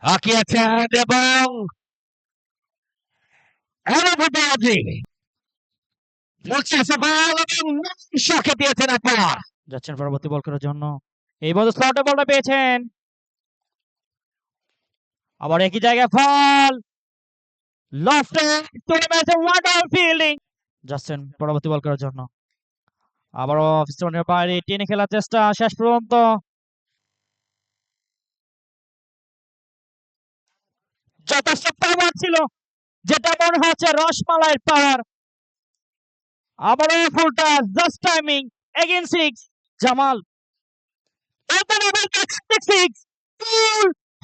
হাঁকিয়েছেন এবং শখে দিয়েছেন একবার। যাচ্ছেন পরবর্তী বল করার জন্য। এই বল স্লটে বলটা পেয়েছেন। আবার একই জায়গায় ফল। লফটে তুলে মেরেছে ওয়ান্ডারফুল ফিল্ডিং। যাচ্ছেন পরবর্তী বল করার জন্য। আবারও স্টোনের বাইরে টেনে খেলার চেষ্টা শেষ পর্যন্ত। যথেষ্ট পাওয়ার ছিল, যেটা মনে হচ্ছে রসমালাইয়ের পাওয়ার। আবারও full touch, just timing, again six. Jamal six,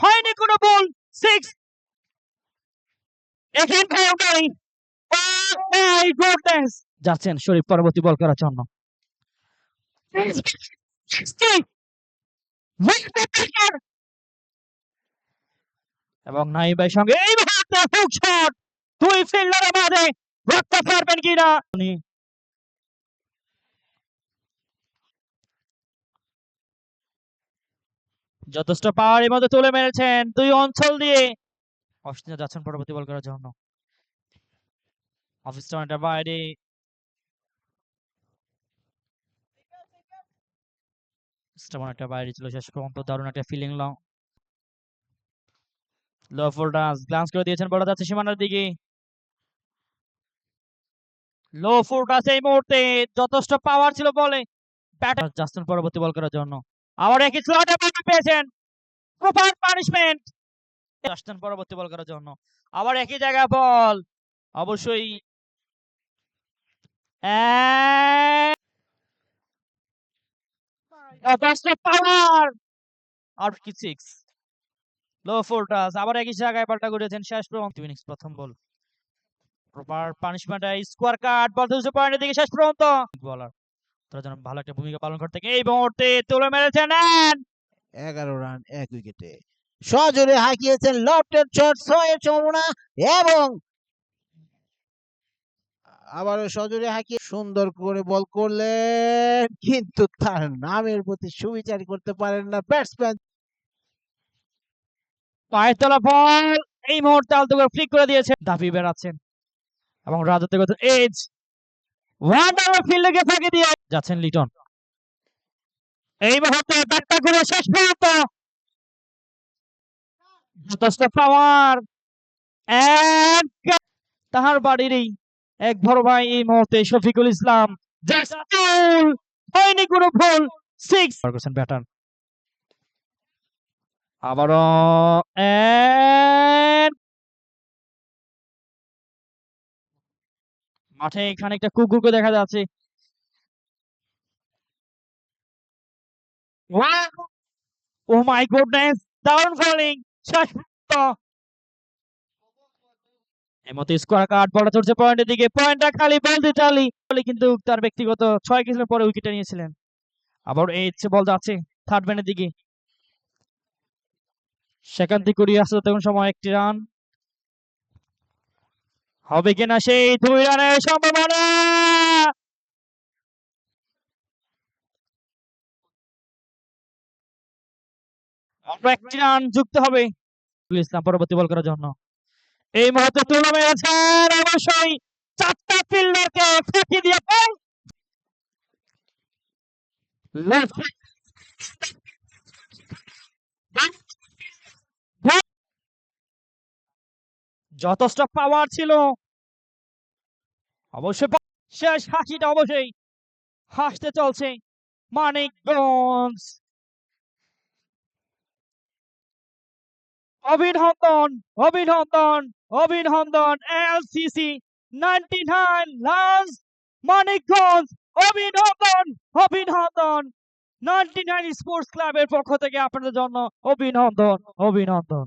হয়নি কোনো ball, six. Again boundary. My goodness. যাচ্ছেন শরীফ পরবর্তী বল করার জন্য। এবং নাইবের সঙ্গে এই মুহূর্তে হুক শট। দুই ফিল্ডারের মাঝে রক্ষা পারবেন কিনা। যথেষ্ট পাওয়ারের মধ্যে তুলে মেরেছেন দুই অঞ্চল দিয়ে। অস্ট্রেলিয়া যাচ্ছেন পরবর্তী বল করার জন্য। অফিস টার্নটা বাইরে। একটা বাইরে ছিল শেষ পর্যন্ত। দারুণ একটা ফিলিং লং লো ফুল টাচ গ্লান্স করে দিয়েছেন, বলা যাচ্ছে সীমানার দিকে। লো ফুল টাচ এই মুহূর্তে যথেষ্ট পাওয়ার ছিল বলে। ব্যাটার যাচ্ছেন পরবর্তী বল করার জন্য। আবার একই স্লটে বল পেয়েছেন। Proper punishment. আসছেন পরবর্তী বল করার জন্য। আবার একই জায়গায় বল। অবশ্যই পাওয়ার আর কি সিক্স। লো ফুল টাচ আবার একই জায়গায় পাল্টা করেছেন শেষ পর্যন্ত। ইনিংস প্রথম বল। প্রপার পানিশমেন্ট স্কোয়ার কাট বল দুশো পয়েন্টের দিকে শেষ পর্যন্ত। বলার তারা যেন ভালো একটা ভূমিকা পালন করতে এই মুহূর্তে তুলে মেরেছেন 11 রান 1 উইকেটে সজোরে হাঁকিয়েছেন লফটেড শট 6 এর সম্ভাবনা এবং আবারও সজোরে হাঁকিয়ে সুন্দর করে বল করলেন, কিন্তু তার নামের প্রতি সুবিচার করতে পারেন না ব্যাটসম্যান। পায়ের তলা বল এই মুহূর্তে আলতো করে ফ্লিক করে দিয়েছেন। দাবি বেড়াচ্ছেন এবং রাজত্বগত এজ ওয়ান্ডারফুল ফিল্ডকে ফাঁকি দিয়ে যাচ্ছেন লিটন। এই মুহূর্তে ব্যাটটা করে শেষ পর্যন্ত যথেষ্ট পাওয়ার। তাহার বাড়িরই এক বড় ভাই এই মুহূর্তে শফিকুল ইসলাম। হয়নি কোনো ভুল, সিক্স করছেন ব্যাটার। আবারও মাঠে খানিকটা কুকুরকে দেখা যাচ্ছে। ও মাই গুডনেস, দারুণ ফিল্ডিং। এমতে স্কোয়ার কার্ড বলটা চলছে পয়েন্টের দিকে। পয়েন্টটা খালি বল দিটালি কিন্তু তার ব্যক্তিগত 6 কিছুর পরে উইকেটে নিয়েছিলেন। আবার এই বল যাচ্ছে থার্ড ম্যানের দিকে। সেখান থেকে কুড়িয়ে আসছে তখন সময় একটি রান হবে কিনা সেই 2 রানের সম্ভাবনা। একটি রান যুক্ত হবে ইসলাম পরবর্তী বল করার জন্য। এই মুহূর্তে তুলে মেরেছেন অবশ্যই চারটা ফিল্ডারকে ফাঁকি দিয়ে যথেষ্ট পাওয়ার ছিল অবশ্যই। শেষ হাসিটা অবশ্যই হাসতে চলছে মানিকগঞ্জ। অভিনন্দন অভিনন্দন অভিনন্দন এলসিসি 99 রানস মানিকগঞ্জ। অভিনন্দন অভিনন্দন 99 স্পোর্টস ক্লাবের পক্ষ থেকে আপনাদের জন্য অভিনন্দন অভিনন্দন।